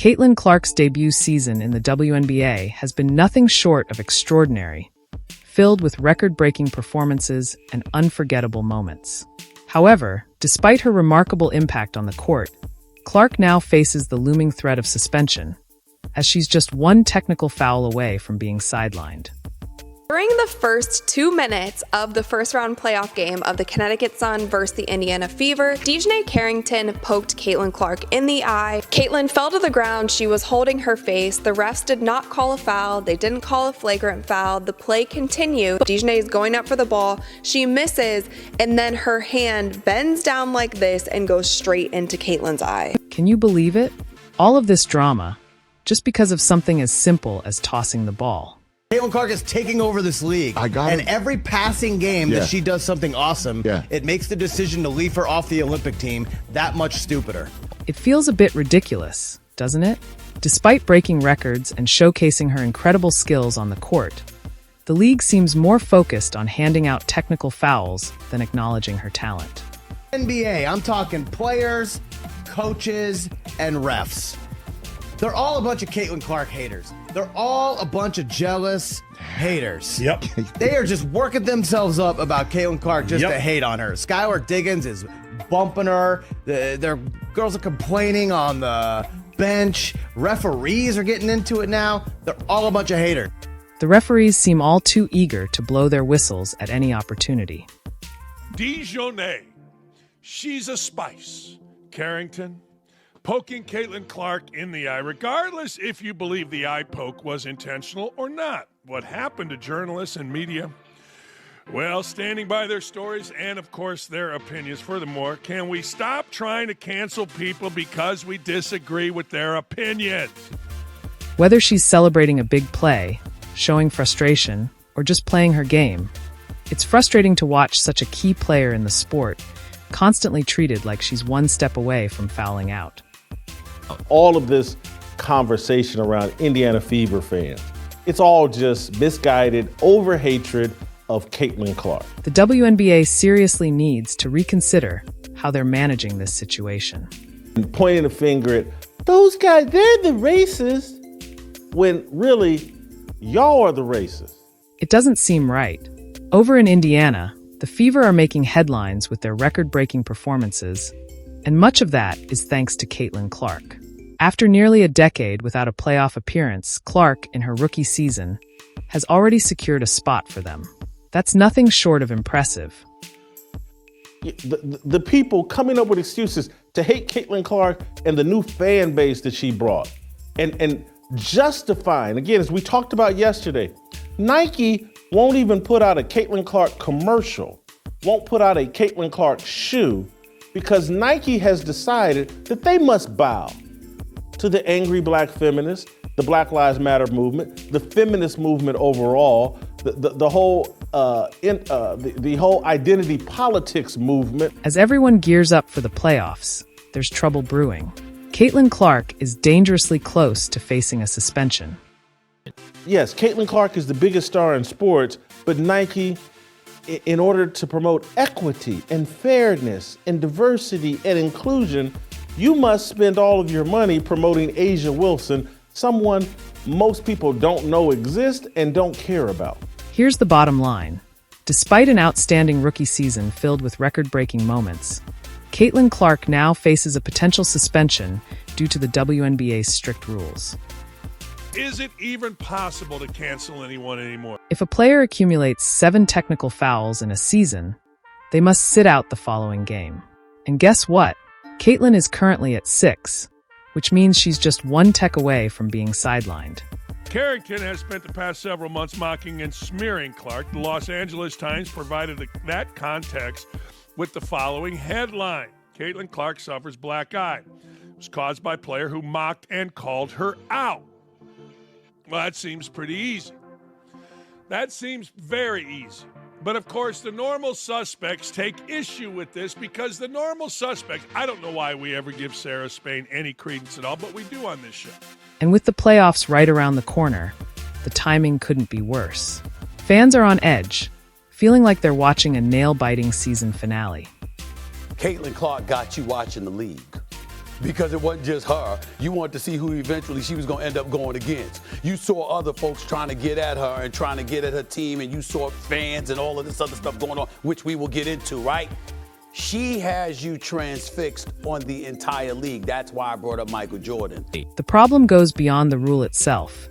Caitlin Clark's debut season in the WNBA has been nothing short of extraordinary, filled with record-breaking performances and unforgettable moments. However, despite her remarkable impact on the court, Clark now faces the looming threat of suspension, as she's just one technical foul away from being sidelined. During the first 2 minutes of the first-round playoff game of the Connecticut Sun versus the Indianafever, DiJonai Carrington poked Caitlin Clark in the eye. Caitlin fell to the ground. She was holding her face. The refs did not call a foul. They didn't call a flagrant foul. The play continued. DiJonai is going up for the ball. She misses, and then her hand bends down like this and goes straight into Caitlin's eye. Can you believe it? All of this drama, just because of something as simple as tossing the ball. Caitlin Clark is taking over this league. And every passing game that she does something awesome, it makes the decision to leave her off the Olympic team that much stupider. It feels a bit ridiculous, doesn't it? Despite breaking records and showcasing her incredible skills on the court, the league seems more focused on handing out technical fouls than acknowledging her talent. NBA, I'm talking players, coaches, and refs. They're all a bunch of Caitlin Clark haters. They're all a bunch of jealous haters. Yep. They are just working themselves up about Caitlin Clark just to hate on her. Skylar Diggins is bumping her. Their girls are complaining on the bench. Referees are getting into it now. They're all a bunch of haters. The referees seem all too eager to blow their whistles at any opportunity. DiJonai, she's a spice. Carrington, poking Caitlin Clark in the eye, regardless if you believe the eye poke was intentional or not. What happened to journalists and media? Well, standing by their stories and, of course, their opinions. Furthermore, can we stop trying to cancel people because we disagree with their opinions? Whether she's celebrating a big play, showing frustration, or just playing her game, it's frustrating to watch such a key player in the sport constantly treated like she's one step away from fouling out. All of this conversation around Indianafever fans, it's all just misguided over-hatred of Caitlin Clark. The WNBA seriously needs to reconsider how they're managing this situation. And pointing the finger at, those guys, they're the racists, when really, y'all are the racists. It doesn't seem right. Over in Indiana, the Fever are making headlines with their record-breaking performances, and much of that is thanks to Caitlin Clark. After nearly a decade without a playoff appearance, Clark, in her rookie season, has already secured a spot for them. That's nothing short of impressive. The people coming up with excuses to hate Caitlin Clark and the new fan base that she brought, and justifying, again, as we talked about yesterday, Nike won't even put out a Caitlin Clark commercial, won't put out a Caitlin Clark shoe, because Nike has decided that they must bow to the angry black feminists, the Black Lives Matter movement, the feminist movement overall, the whole identity politics movement. As everyone gears up for the playoffs, there's trouble brewing. Caitlin Clark is dangerously close to facing a suspension. Yes, Caitlin Clark is the biggest star in sports, but Nike, in order to promote equity and fairness and diversity and inclusion, you must spend all of your money promoting A'ja Wilson, someone most people don't know exists and don't care about. Here's the bottom line. Despite an outstanding rookie season filled with record-breaking moments, Caitlin Clark now faces a potential suspension due to the WNBA's strict rules. Is it even possible to cancel anyone anymore? If a player accumulates 7 technical fouls in a season, they must sit out the following game. And guess what? Caitlin is currently at 6, which means she's just one tech away from being sidelined. Carrington has spent the past several months mocking and smearing Clark. The Los Angeles Times provided that context with the following headline: Caitlin Clark suffers black eye. It was caused by a player who mocked and called her out. Well, that seems pretty easy. That seems very easy. But of course, the normal suspects take issue with this because the normal suspects, I don't know why we ever give Sarah Spain any credence at all, but we do on this show. And with the playoffs right around the corner, the timing couldn't be worse. Fans are on edge, feeling like they're watching a nail-biting season finale. Caitlin Clark got you watching the league. because it wasn't just her. You wanted to see who eventually she was going to end up going against. You saw other folks trying to get at her and trying to get at her team, and you saw fans and all of this other stuff going on, which we will get into, right? She has you transfixed on the entire league. That's why I brought up Michael Jordan. The problem goes beyond the rule itself.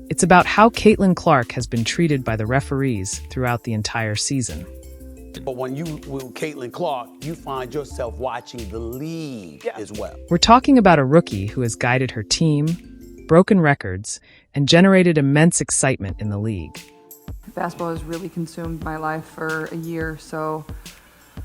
It's about how Caitlin Clark has been treated by the referees throughout the entire season. But when you with Caitlin Clark, you find yourself watching the league as well. We're talking about a rookie who has guided her team, broken records, and generated immense excitement in the league. Basketball has really consumed my life for a year, so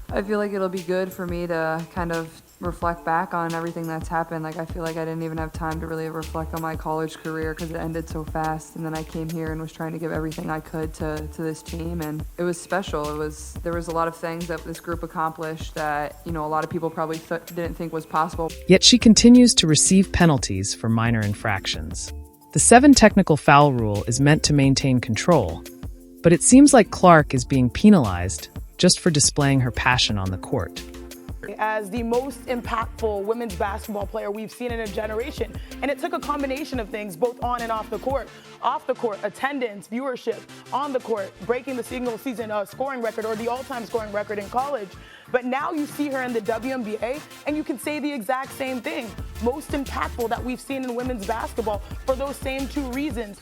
I feel like it'll be good for me to kind of reflect back on everything that's happened. Like, I feel like I didn't even have time to really reflect on my college career because it ended so fast, and then I came here and was trying to give everything I could to this team, and it was special. There was a lot of things that this group accomplished that, you know, a lot of people probably didn't think was possible. Yet she continues to receive penalties for minor infractions. The 7 technical foul rule is meant to maintain control, but it seems like Clark is being penalized just for displaying her passion on the court. As the most impactful women's basketball player we've seen in a generation. And it took a combination of things, both on and off the court. Off the court, attendance, viewership. On the court, breaking the single season scoring record or the all-time scoring record in college. But now you see her in the WNBA, and you can say the exact same thing. Most impactful that we've seen in women's basketball for those same 2 reasons.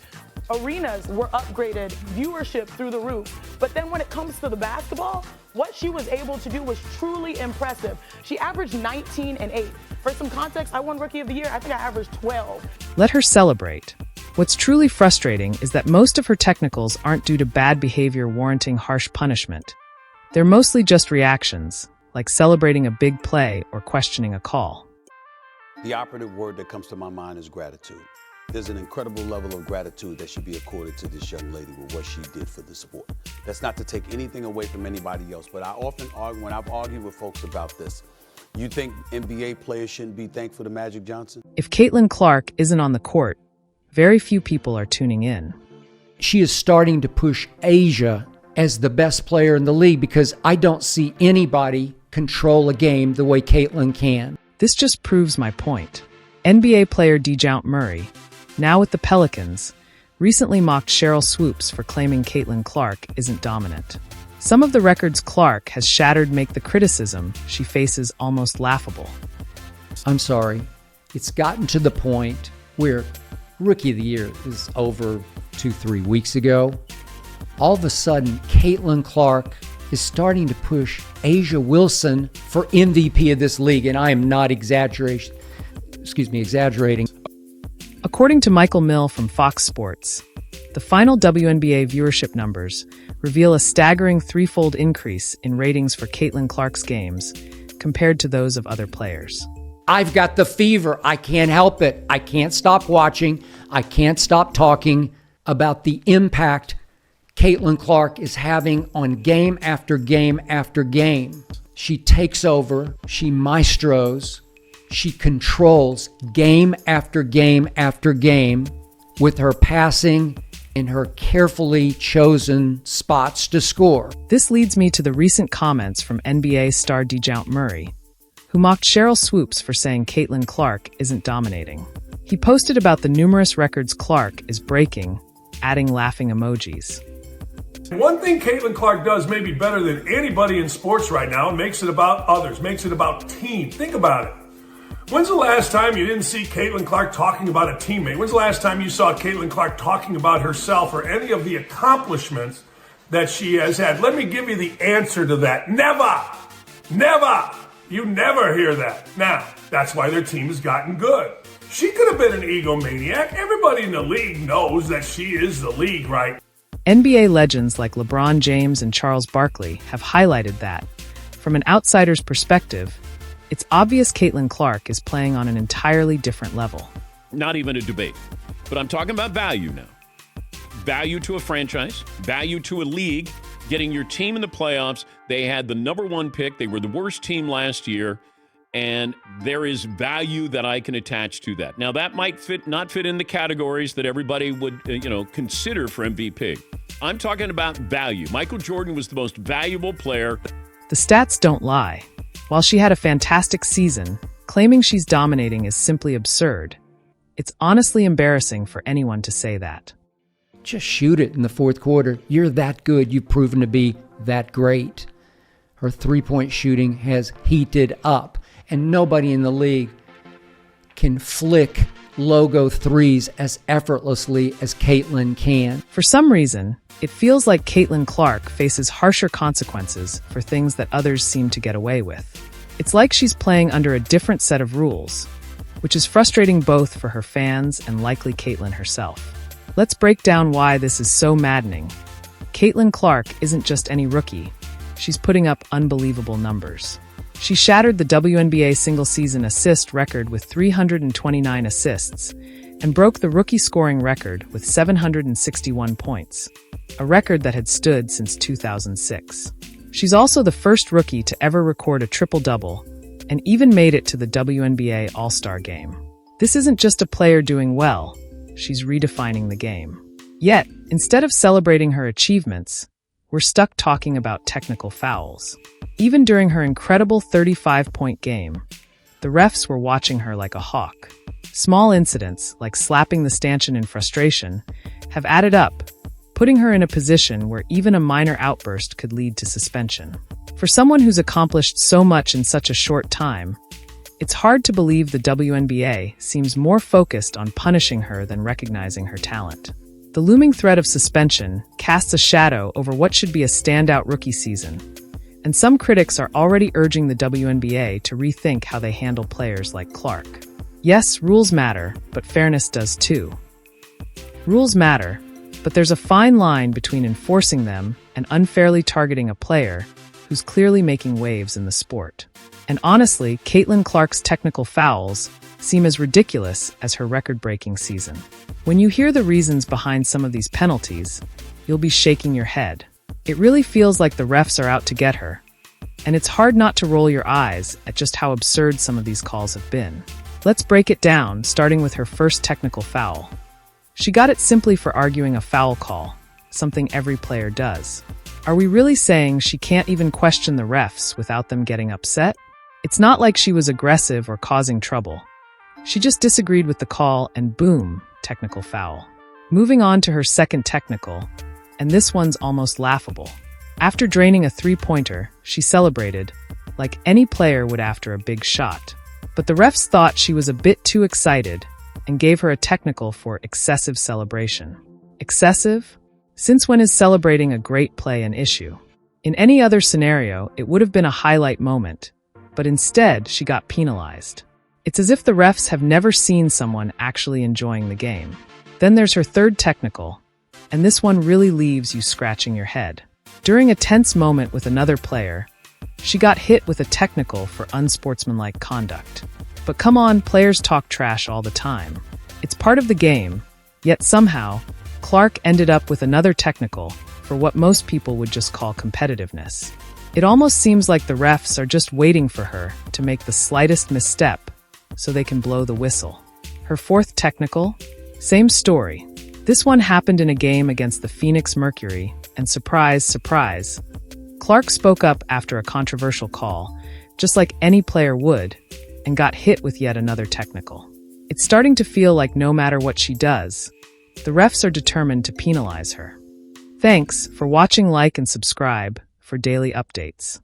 Arenas were upgraded, viewership through the roof. But then when it comes to the basketball, what she was able to do was truly impressive. She averaged 19 and 8. For some context, I won Rookie of the Year. I think I averaged 12. Let her celebrate. What's truly frustrating is that most of her technicals aren't due to bad behavior warranting harsh punishment. They're mostly just reactions, like celebrating a big play or questioning a call. The operative word that comes to my mind is gratitude. There's an incredible level of gratitude that should be accorded to this young lady with what she did for the sport. That's not to take anything away from anybody else, but I often argue, when I've argued with folks about this, you think NBA players shouldn't be thankful to Magic Johnson? If Caitlin Clark isn't on the court, very few people are tuning in. She is starting to push Asia as the best player in the league because I don't see anybody control a game the way Caitlin can. This just proves my point. NBA player DeJounte Murray, now with the Pelicans, recently mocked Sheryl Swoopes for claiming Caitlin Clark isn't dominant. Some of the records Clark has shattered make the criticism she faces almost laughable. I'm sorry. It's gotten to the point where Rookie of the Year is over 2-3 weeks ago. All of a sudden, Caitlin Clark is starting to push A'ja Wilson for MVP of this league, and I am not exaggerating. According to Michael Mill from Fox Sports, the final WNBA viewership numbers reveal a staggering 3-fold increase in ratings for Caitlin Clark's games compared to those of other players. I've got the fever. I can't help it. I can't stop watching. I can't stop talking about the impact Caitlin Clark is having on game after game after game. She takes over. She maestros. She controls game after game after game with her passing and her carefully chosen spots to score. This leads me to the recent comments from NBA star DeJounte Murray, who mocked Sheryl Swoopes for saying Caitlin Clark isn't dominating. He posted about the numerous records Clark is breaking, adding laughing emojis. One thing Caitlin Clark does maybe better than anybody in sports right now, makes it about others, makes it about team. Think about it. When's the last time you didn't see Caitlin Clark talking about a teammate? When's the last time you saw Caitlin Clark talking about herself or any of the accomplishments that she has had? Let me give you the answer to that. Never! Never! You never hear that. Now, that's why their team has gotten good. She could have been an egomaniac. Everybody in the league knows that she is the league, right? NBA legends like LeBron James and Charles Barkley have highlighted that, from an outsider's perspective, it's obvious Caitlin Clark is playing on an entirely different level. Not even a debate. But I'm talking about value now. Value to a franchise, value to a league, getting your team in the playoffs. They had the #1 pick. They were the worst team last year. And there is value that I can attach to that. Now, that might not fit in the categories that everybody would consider for MVP. I'm talking about value. Michael Jordan was the most valuable player. The stats don't lie. While she had a fantastic season, Claiming she's dominating is simply absurd. It's honestly embarrassing for anyone to say that. Just shoot it in the fourth quarter. You're that good. You've proven to be that great. Her three-point shooting has heated up, and nobody in the league can flick logo threes as effortlessly as Caitlin can. For some reason, it feels like Caitlin Clark faces harsher consequences for things that others seem to get away with. It's like she's playing under a different set of rules, which is frustrating both for her fans and likely Caitlin herself. Let's break down why this is so maddening. Caitlin Clark isn't just any rookie. She's putting up unbelievable numbers. She shattered the WNBA single-season assist record with 329 assists and broke the rookie scoring record with 761 points, a record that had stood since 2006. She's also the first rookie to ever record a triple-double and even made it to the WNBA All-Star Game. This isn't just a player doing well, she's redefining the game. Yet, instead of celebrating her achievements, we're stuck talking about technical fouls. Even during her incredible 35-point game, the refs were watching her like a hawk. Small incidents, like slapping the stanchion in frustration, have added up, putting her in a position where even a minor outburst could lead to suspension. For someone who's accomplished so much in such a short time, it's hard to believe the WNBA seems more focused on punishing her than recognizing her talent. The looming threat of suspension casts a shadow over what should be a standout rookie season, and some critics are already urging the WNBA to rethink how they handle players like Clark. Yes, rules matter, but fairness does too. Rules matter, but there's a fine line between enforcing them and unfairly targeting a player who's clearly making waves in the sport. And honestly, Caitlin Clark's technical fouls seem as ridiculous as her record-breaking season. When you hear the reasons behind some of these penalties, you'll be shaking your head. It really feels like the refs are out to get her, and it's hard not to roll your eyes at just how absurd some of these calls have been. Let's break it down, starting with her first technical foul. She got it simply for arguing a foul call, something every player does. Are we really saying she can't even question the refs without them getting upset? It's not like she was aggressive or causing trouble. She just disagreed with the call and boom, technical foul. Moving on to her second technical, and this one's almost laughable. After draining a three-pointer, she celebrated, like any player would after a big shot. But the refs thought she was a bit too excited and gave her a technical for excessive celebration. Excessive? Since when is celebrating a great play an issue? In any other scenario, it would have been a highlight moment, but instead she got penalized. It's as if the refs have never seen someone actually enjoying the game. Then there's her third technical, and this one really leaves you scratching your head. During a tense moment with another player, she got hit with a technical for unsportsmanlike conduct. But come on, players talk trash all the time. It's part of the game, yet somehow, Clark ended up with another technical for what most people would just call competitiveness. It almost seems like the refs are just waiting for her to make the slightest misstep so they can blow the whistle. Her fourth technical? Same story. This one happened in a game against the Phoenix Mercury, and surprise, surprise, Clark spoke up after a controversial call, just like any player would, and got hit with yet another technical. It's starting to feel like no matter what she does, the refs are determined to penalize her. Thanks for watching, like and subscribe for daily updates.